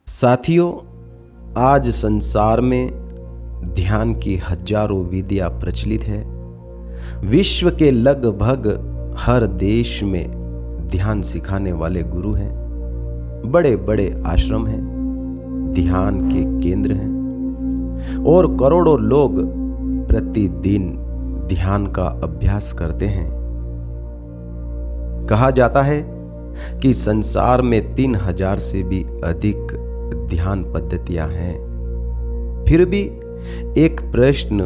साथियों, आज संसार में ध्यान की हजारों विधियां प्रचलित है। विश्व के लगभग हर देश में ध्यान सिखाने वाले गुरु हैं। बड़े बड़े आश्रम हैं, ध्यान के केंद्र हैं और करोड़ों लोग प्रतिदिन ध्यान का अभ्यास करते हैं। कहा जाता है कि संसार में 3000 से भी अधिक ध्यान पद्धतियां हैं। फिर भी एक प्रश्न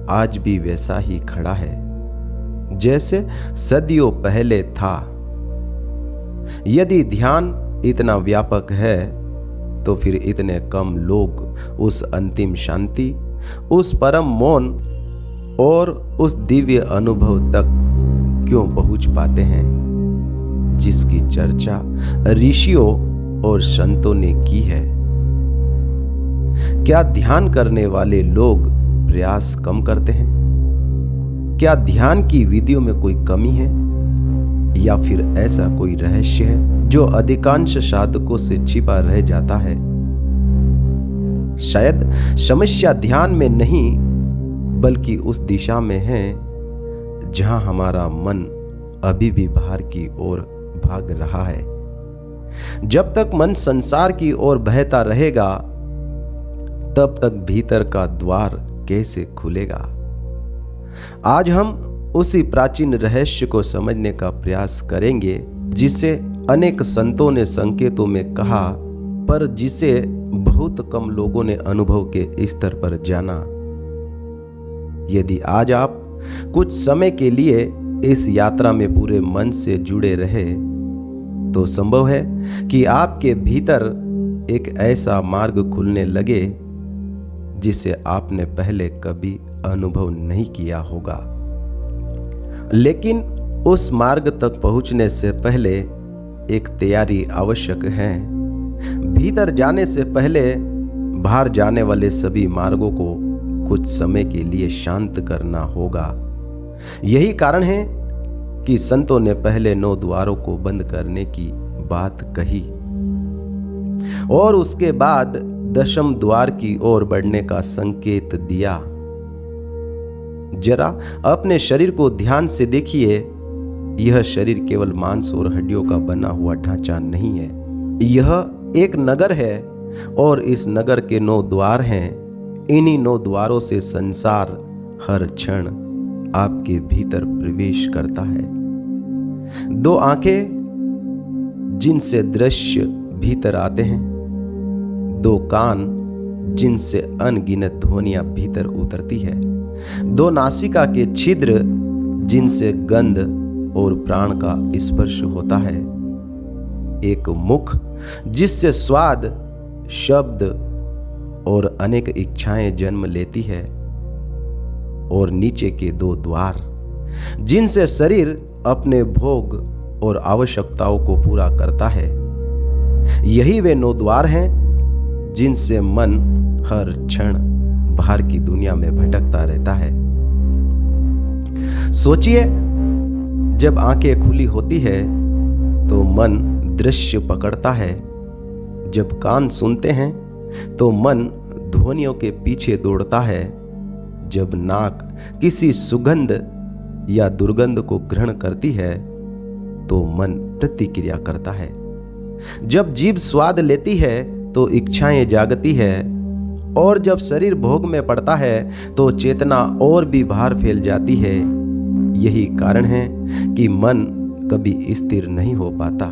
आज भी वैसा ही खड़ा है जैसे सदियों पहले था। यदि ध्यान इतना व्यापक है तो फिर इतने कम लोग उस अंतिम शांति, उस परम मौन और उस दिव्य अनुभव तक क्यों पहुंच पाते हैं जिसकी चर्चा ऋषियों और संतों ने की है। क्या ध्यान करने वाले लोग प्रयास कम करते हैं? क्या ध्यान की विधियों में कोई कमी है या फिर ऐसा कोई रहस्य है जो अधिकांश साधकों से छिपा रह जाता है? शायद समस्या ध्यान में नहीं बल्कि उस दिशा में है जहां हमारा मन अभी भी बाहर की ओर भाग रहा है। जब तक मन संसार की ओर बहता रहेगा तब तक भीतर का द्वार कैसे खुलेगा? आज हम उसी प्राचीन रहस्य को समझने का प्रयास करेंगे जिसे अनेक संतों ने संकेतों में कहा, पर जिसे बहुत कम लोगों ने अनुभव के स्तर पर जाना। यदि आज आप कुछ समय के लिए इस यात्रा में पूरे मन से जुड़े रहे तो संभव है कि आपके भीतर एक ऐसा मार्ग खुलने लगे जिसे आपने पहले कभी अनुभव नहीं किया होगा। लेकिन उस मार्ग तक पहुंचने से पहले एक तैयारी आवश्यक है। भीतर जाने से पहले बाहर जाने वाले सभी मार्गों को कुछ समय के लिए शांत करना होगा। यही कारण है कि संतों ने पहले 9 द्वारों को बंद करने की बात कही और उसके बाद 10वें द्वार की ओर बढ़ने का संकेत दिया। जरा अपने शरीर को ध्यान से देखिए। यह शरीर केवल मांस और हड्डियों का बना हुआ ढांचा नहीं है। यह एक नगर है और इस नगर के 9 द्वार हैं। इन्हीं 9 द्वारों से संसार हर क्षण आपके भीतर प्रवेश करता है। 2 आंखें जिनसे दृश्य भीतर आते हैं, 2 कान जिनसे अनगिनत ध्वनियां भीतर उतरती है, 2 नासिका के छिद्र जिनसे गंध और प्राण का स्पर्श होता है, एक मुख जिससे स्वाद, शब्द और अनेक इच्छाएं जन्म लेती है और नीचे के 2 द्वार जिनसे शरीर अपने भोग और आवश्यकताओं को पूरा करता है। यही वे 9 द्वार हैं जिनसे मन हर क्षण बाहर की दुनिया में भटकता रहता है। सोचिए, जब आंखें खुली होती है तो मन दृश्य पकड़ता है, जब कान सुनते हैं तो मन ध्वनियों के पीछे दौड़ता है, जब नाक किसी सुगंध या दुर्गंध को ग्रहण करती है तो मन प्रतिक्रिया करता है, जब जीभ स्वाद लेती है तो इच्छाएं जागती है और जब शरीर भोग में पड़ता है तो चेतना और भी बाहर फैल जाती है। यही कारण है कि मन कभी स्थिर नहीं हो पाता,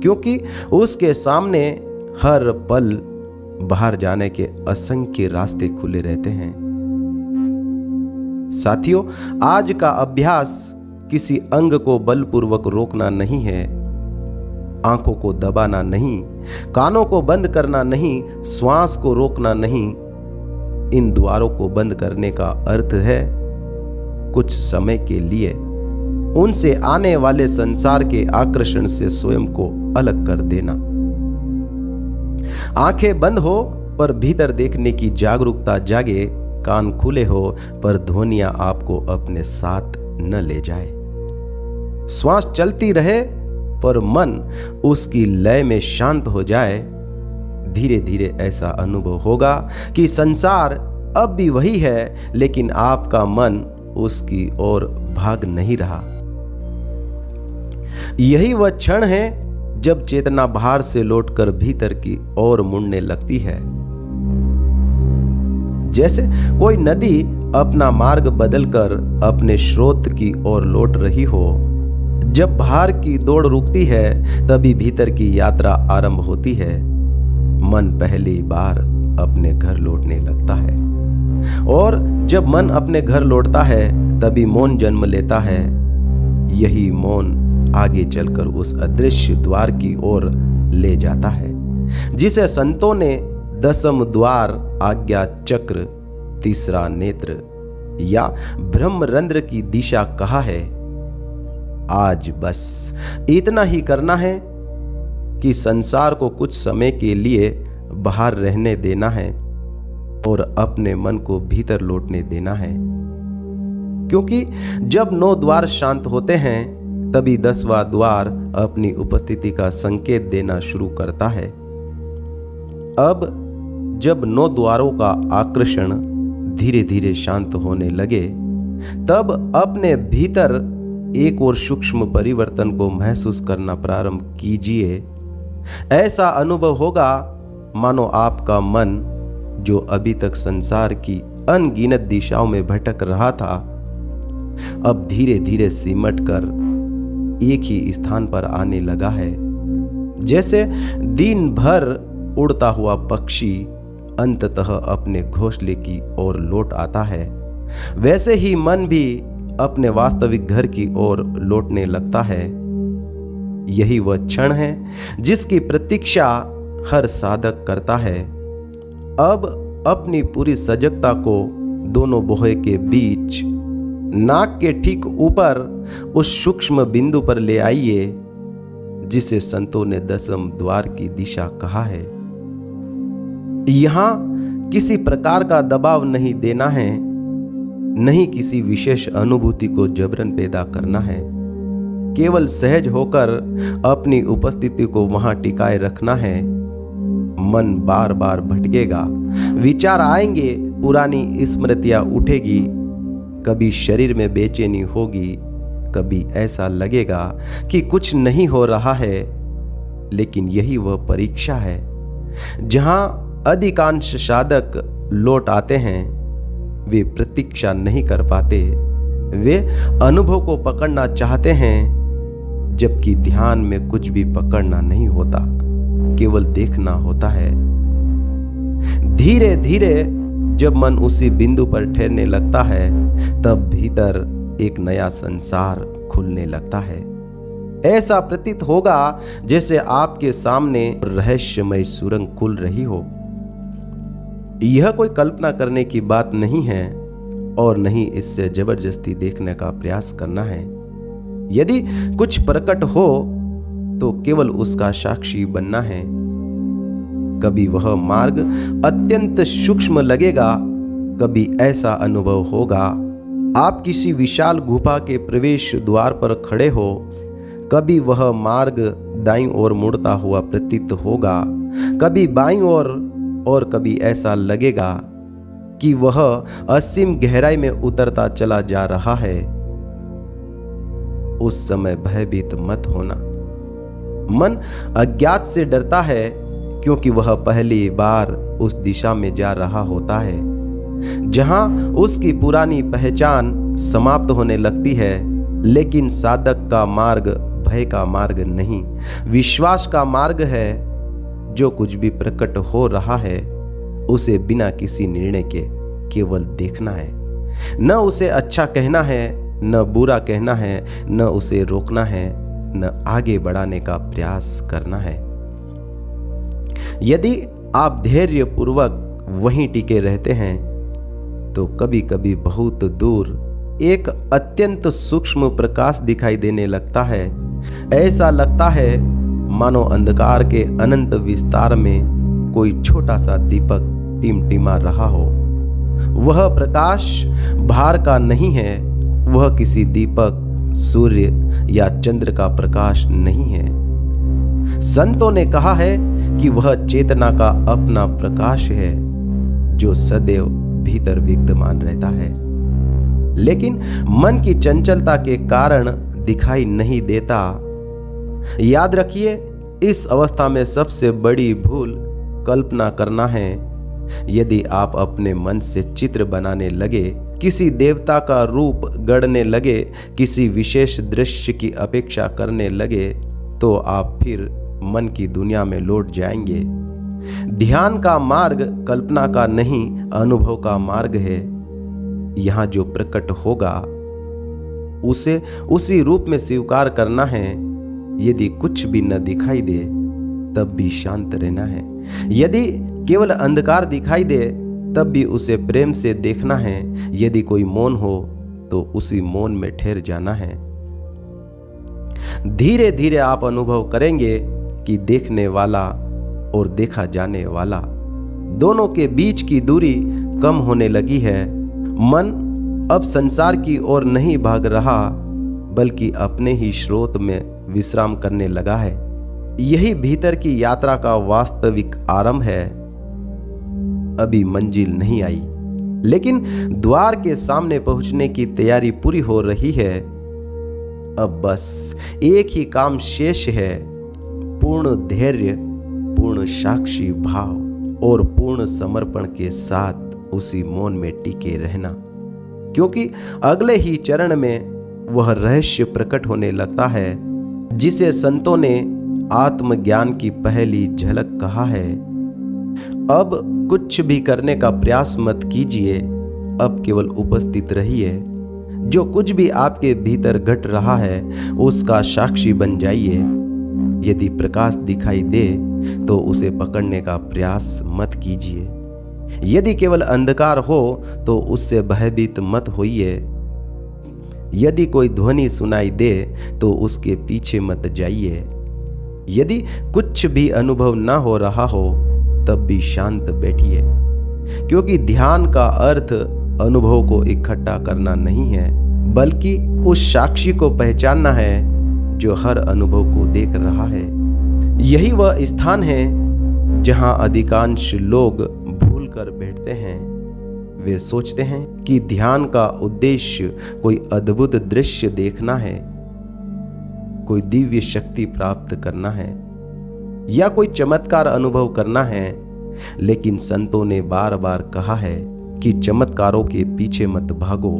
क्योंकि उसके सामने हर पल बाहर जाने के असंख्य रास्ते खुले रहते हैं। साथियों, आज का अभ्यास किसी अंग को बलपूर्वक रोकना नहीं है, आंखों को दबाना नहीं, कानों को बंद करना नहीं, श्वास को रोकना नहीं। इन द्वारों को बंद करने का अर्थ है कुछ समय के लिए उनसे आने वाले संसार के आकर्षण से स्वयं को अलग कर देना। आंखें बंद हो पर भीतर देखने की जागरूकता जागे, कान खुले हो पर ध्वनियां आपको अपने साथ न ले जाए। श्वास चलती रहे पर मन उसकी लय में शांत हो जाए धीरे धीरे ऐसा अनुभव होगा कि संसार अब भी वही है, लेकिन आपका मन उसकी ओर भाग नहीं रहा। यही वह क्षण है जब चेतना बाहर से लौटकर भीतर की ओर मुड़ने लगती है। जैसे कोई नदी अपना मार्ग बदलकर अपने स्रोत की ओर लौट रही हो। जब बाहर की दौड़ रुकती है, तभी भीतर की यात्रा आरंभ होती है। मन पहली बार अपने घर लौटने लगता है, और जब मन अपने घर लौटता है, तभी मौन जन्म लेता है। यही मौन आगे चलकर उस अदृश्य द्वार की ओर ले जाता है, जिसे संतों ने दसम द्वार, आज्ञा चक्र, तीसरा नेत्र या ब्रह्मरंध्र की दिशा कहा है। आज बस इतना ही करना है कि संसार को कुछ समय के लिए बाहर रहने देना है और अपने मन को भीतर लौटने देना है, क्योंकि जब 9 द्वार शांत होते हैं, तभी 10वां द्वार अपनी उपस्थिति का संकेत देना शुरू करता है। अब जब 9 द्वारों का आकर्षण धीरे धीरे शांत होने लगे, तब अपने भीतर एक और सूक्ष्म परिवर्तन को महसूस करना प्रारंभ कीजिए। ऐसा अनुभव होगा मानो आपका मन, जो अभी तक संसार की अनगिनत दिशाओं में भटक रहा था, अब धीरे धीरे सिमट कर एक ही स्थान पर आने लगा है। जैसे दिन भर उड़ता हुआ पक्षी अंततः अपने घोंसले की ओर लौट आता है, वैसे ही मन भी अपने वास्तविक घर की ओर लौटने लगता है। यही वह क्षण है जिसकी प्रतीक्षा हर साधक करता है। अब अपनी पूरी सजगता को दोनों बोहे के बीच, नाक के ठीक ऊपर उस सूक्ष्म बिंदु पर ले आइए, जिसे संतों ने 10वें द्वार की दिशा कहा है। यहां किसी प्रकार का दबाव नहीं देना है, नहीं किसी विशेष अनुभूति को जबरन पैदा करना है। केवल सहज होकर अपनी उपस्थिति को वहां टिकाए रखना है। मन बार बार भटकेगा, विचार आएंगे, पुरानी स्मृतियां उठेगी, कभी शरीर में बेचैनी होगी, कभी ऐसा लगेगा कि कुछ नहीं हो रहा है। लेकिन यही वह परीक्षा है जहां अधिकांश साधक लौट आते हैं। वे प्रतीक्षा नहीं कर पाते, वे अनुभव को पकड़ना चाहते हैं, जबकि ध्यान में कुछ भी पकड़ना नहीं होता, केवल देखना होता है। धीरे धीरे जब मन उसी बिंदु पर ठहरने लगता है, तब भीतर एक नया संसार खुलने लगता है। ऐसा प्रतीत होगा जैसे आपके सामने रहस्यमय सुरंग खुल रही हो। यह कोई कल्पना करने की बात नहीं है और नहीं इससे जबरदस्ती देखने का प्रयास करना है। यदि कुछ प्रकट हो तो केवल उसका साक्षी बनना है। कभी वह मार्ग अत्यंत सूक्ष्म लगेगा, कभी ऐसा अनुभव होगा आप किसी विशाल गुफा के प्रवेश द्वार पर खड़े हो, कभी वह मार्ग दाईं ओर मुड़ता हुआ प्रतीत होगा, कभी बाईं ओर, और कभी ऐसा लगेगा कि वह असीम गहराई में उतरता चला जा रहा है। उस समय भयभीत मत होना। मन अज्ञात से डरता है, क्योंकि वह पहली बार उस दिशा में जा रहा होता है जहां उसकी पुरानी पहचान समाप्त होने लगती है। लेकिन साधक का मार्ग भय का मार्ग नहीं, विश्वास का मार्ग है। जो कुछ भी प्रकट हो रहा है, उसे बिना किसी निर्णय के केवल देखना है। न उसे अच्छा कहना है, न बुरा कहना है, न उसे रोकना है, न आगे बढ़ाने का प्रयास करना है। यदि आप धैर्य पूर्वक वहीं टिके रहते हैं, तो कभी कभी बहुत दूर एक अत्यंत सूक्ष्म प्रकाश दिखाई देने लगता है। ऐसा लगता है मानो अंधकार के अनंत विस्तार में कोई छोटा सा दीपक टिमटिमा रहा हो। वह प्रकाश बाहर का नहीं है, वह किसी दीपक, सूर्य या चंद्र का प्रकाश नहीं है। संतों ने कहा है कि वह चेतना का अपना प्रकाश है जो सदैव भीतर विद्यमान रहता है, लेकिन मन की चंचलता के कारण दिखाई नहीं देता। याद रखिए, इस अवस्था में सबसे बड़ी भूल कल्पना करना है। यदि आप अपने मन से चित्र बनाने लगे, किसी देवता का रूप गढ़ने लगे, किसी विशेष दृश्य की अपेक्षा करने लगे, तो आप फिर मन की दुनिया में लौट जाएंगे। ध्यान का मार्ग कल्पना का नहीं, अनुभव का मार्ग है। यहाँ जो प्रकट होगा उसे उसी रूप में स्वीकार करना है। यदि कुछ भी न दिखाई दे तब भी शांत रहना है। यदि केवल अंधकार दिखाई दे तब भी उसे प्रेम से देखना है। यदि कोई मौन हो तो उसी मौन में ठहर जाना है। धीरे धीरे आप अनुभव करेंगे कि देखने वाला और देखा जाने वाला दोनों के बीच की दूरी कम होने लगी है। मन अब संसार की ओर नहीं भाग रहा, बल्कि अपने ही स्रोत में विश्राम करने लगा है। यही भीतर की यात्रा का वास्तविक आरंभ है। अभी मंजिल नहीं आई, लेकिन द्वार के सामने पहुंचने की तैयारी पूरी हो रही है। अब बस एक ही काम शेष है, पूर्ण धैर्य, पूर्ण साक्षी भाव और पूर्ण समर्पण के साथ उसी मौन में टिके रहना, क्योंकि अगले ही चरण में वह रहस्य प्रकट होने लगता है जिसे संतों ने आत्मज्ञान की पहली झलक कहा है। अब कुछ भी करने का प्रयास मत कीजिए, अब केवल उपस्थित रहिए। जो कुछ भी आपके भीतर घट रहा है उसका साक्षी बन जाइए। यदि प्रकाश दिखाई दे तो उसे पकड़ने का प्रयास मत कीजिए। यदि केवल अंधकार हो तो उससे भयभीत मत होइए। यदि कोई ध्वनि सुनाई दे तो उसके पीछे मत जाइए। यदि कुछ भी अनुभव ना हो रहा हो तब भी शांत बैठिए, क्योंकि ध्यान का अर्थ अनुभव को इकट्ठा करना नहीं है, बल्कि उस साक्षी को पहचानना है जो हर अनुभव को देख रहा है। यही वह स्थान है जहां अधिकांश लोग भूल कर बैठते हैं। वे सोचते हैं कि ध्यान का उद्देश्य कोई अद्भुत दृश्य देखना है, कोई दिव्य शक्ति प्राप्त करना है या कोई चमत्कार अनुभव करना है। लेकिन संतों ने बार बार कहा है कि चमत्कारों के पीछे मत भागो।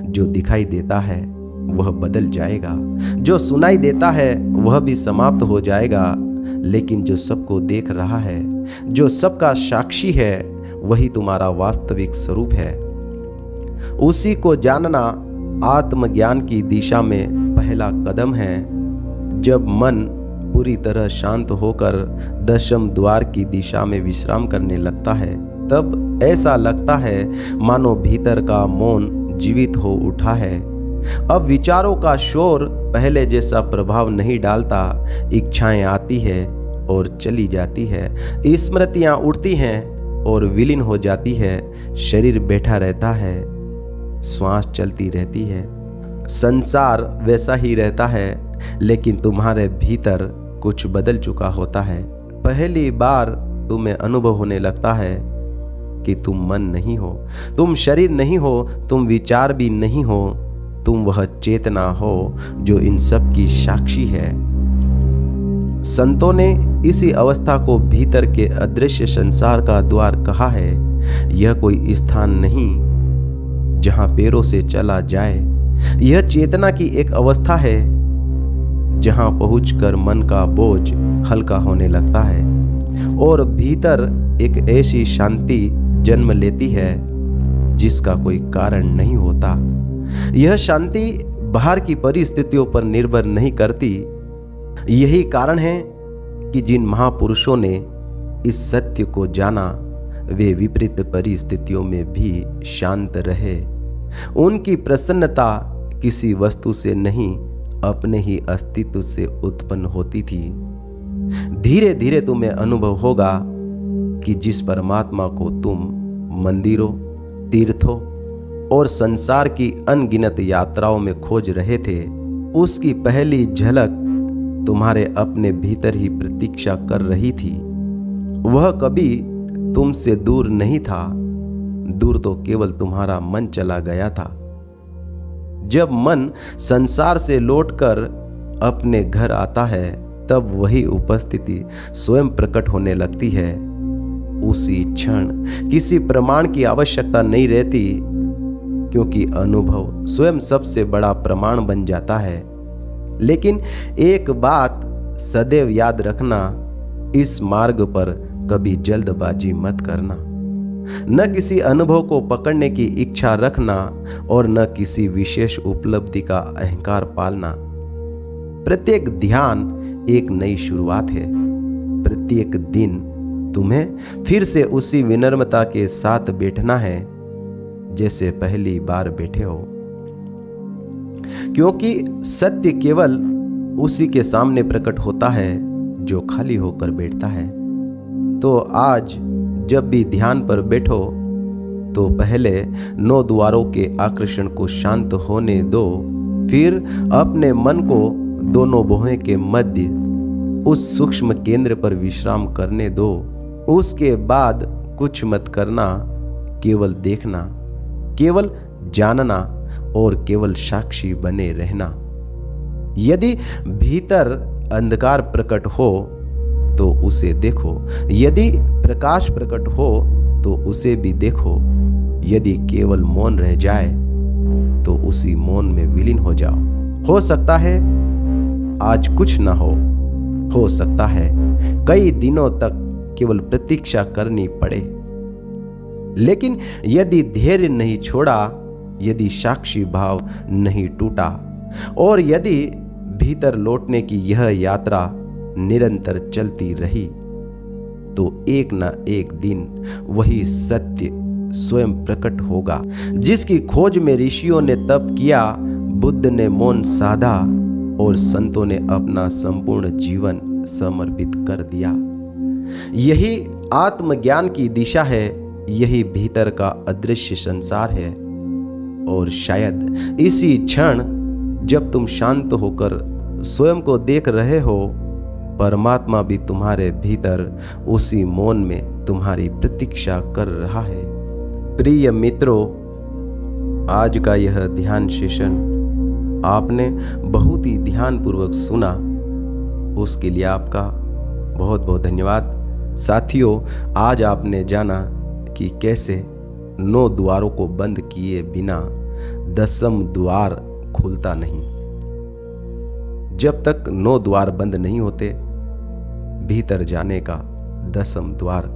जो दिखाई देता है वह बदल जाएगा, जो सुनाई देता है वह भी समाप्त हो जाएगा, लेकिन जो सबको देख रहा है, जो सबका साक्षी है, वही तुम्हारा वास्तविक स्वरूप है। उसी को जानना आत्मज्ञान की दिशा में पहला कदम है। जब मन पूरी तरह शांत होकर दशम द्वार की दिशा में विश्राम करने लगता है, तब ऐसा लगता है मानो भीतर का मौन जीवित हो उठा है। अब विचारों का शोर पहले जैसा प्रभाव नहीं डालता। इच्छाएं आती है और चली जाती है, स्मृतियां उठती हैं और विलीन हो जाती है। शरीर बैठा रहता है, श्वास चलती रहती है, संसार वैसा ही रहता है, लेकिन तुम्हारे भीतर कुछ बदल चुका होता है। पहली बार तुम्हें अनुभव होने लगता है कि तुम मन नहीं हो, तुम शरीर नहीं हो, तुम विचार भी नहीं हो, तुम वह चेतना हो जो इन सब की साक्षी है। संतों ने इसी अवस्था को भीतर के अदृश्य संसार का द्वार कहा है। यह कोई स्थान नहीं जहां पैरों से चला जाए, यह चेतना की एक अवस्था है जहां पहुंचकर मन का बोझ हल्का होने लगता है और भीतर एक ऐसी शांति जन्म लेती है जिसका कोई कारण नहीं होता। यह शांति बाहर की परिस्थितियों पर निर्भर नहीं करती। यही कारण है कि जिन महापुरुषों ने इस सत्य को जाना, वे विपरीत परिस्थितियों में भी शांत रहे। उनकी प्रसन्नता किसी वस्तु से नहीं, अपने ही अस्तित्व से उत्पन्न होती थी। धीरे धीरे तुम्हें अनुभव होगा कि जिस परमात्मा को तुम मंदिरों, तीर्थों और संसार की अनगिनत यात्राओं में खोज रहे थे, उसकी पहली झलक तुम्हारे अपने भीतर ही प्रतीक्षा कर रही थी। वह कभी तुमसे दूर नहीं था, दूर तो केवल तुम्हारा मन चला गया था। जब मन संसार से लौटकर अपने घर आता है, तब वही उपस्थिति स्वयं प्रकट होने लगती है। उसी क्षण किसी प्रमाण की आवश्यकता नहीं रहती, क्योंकि अनुभव स्वयं सबसे बड़ा प्रमाण बन जाता है। लेकिन एक बात सदैव याद रखना, इस मार्ग पर कभी जल्दबाजी मत करना। न किसी अनुभव को पकड़ने की इच्छा रखना और न किसी विशेष उपलब्धि का अहंकार पालना। प्रत्येक ध्यान एक नई शुरुआत है। प्रत्येक दिन तुम्हें फिर से उसी विनम्रता के साथ बैठना है जैसे पहली बार बैठे हो, क्योंकि सत्य केवल उसी के सामने प्रकट होता है जो खाली होकर बैठता है। तो आज जब भी ध्यान पर बैठो तो पहले 9 द्वारों के आकर्षण को शांत होने दो, फिर अपने मन को दोनों भुवों के मध्य उस सूक्ष्म केंद्र पर विश्राम करने दो। उसके बाद कुछ मत करना, केवल देखना, केवल जानना और केवल साक्षी बने रहना। यदि भीतर अंधकार प्रकट हो तो उसे देखो, यदि प्रकाश प्रकट हो तो उसे भी देखो। यदि केवल मौन रह जाए तो उसी मौन में विलीन हो जाओ। हो सकता है आज कुछ न हो सकता है कई दिनों तक केवल प्रतीक्षा करनी पड़े। लेकिन यदि धैर्य नहीं छोड़ा, यदि साक्षी भाव नहीं टूटा और यदि भीतर लौटने की यह यात्रा निरंतर चलती रही, तो एक न एक दिन वही सत्य स्वयं प्रकट होगा जिसकी खोज में ऋषियों ने तप किया, बुद्ध ने मौन साधा और संतों ने अपना संपूर्ण जीवन समर्पित कर दिया। यही आत्मज्ञान की दिशा है, यही भीतर का अदृश्य संसार है। और शायद इसी क्षण जब तुम शांत होकर स्वयं को देख रहे हो, परमात्मा भी तुम्हारे भीतर उसी मौन में तुम्हारी प्रतीक्षा कर रहा है। प्रिय मित्रों, आज का यह ध्यान सेशन आपने बहुत ही ध्यानपूर्वक सुना, उसके लिए आपका बहुत बहुत धन्यवाद। साथियों, आज आपने जाना कि कैसे 9 द्वारों को बंद किए बिना 10वां द्वार खुलता नहीं। जब तक 9 द्वार बंद नहीं होते, भीतर जाने का 10वां द्वार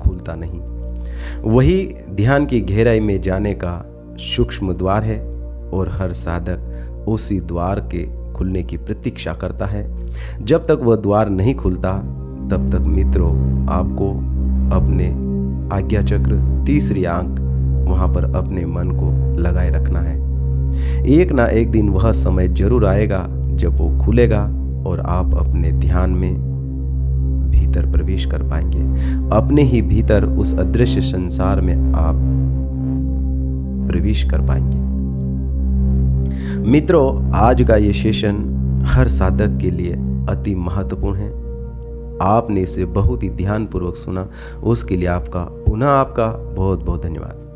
खुलता नहीं। वही ध्यान की गहराई में जाने का सूक्ष्म द्वार है और हर साधक उसी द्वार के खुलने की प्रतीक्षा करता है। जब तक वह द्वार नहीं खुलता, तब तक मित्रों आपको अपने आज्ञा चक्र तीसरी आंख वहां पर अपने मन को लगाए रखना है। एक ना एक दिन वह समय जरूर आएगा जब वो खुलेगा और आप अपने ध्यान में भीतर प्रवेश कर पाएंगे। अपने ही भीतर उस अदृश्य संसार में आप प्रवेश कर पाएंगे। मित्रों, आज का ये सेशन हर साधक के लिए अति महत्वपूर्ण है। आपने इसे बहुत ही ध्यानपूर्वक सुना, उसके लिए आपका पुनः आपका बहुत बहुत धन्यवाद।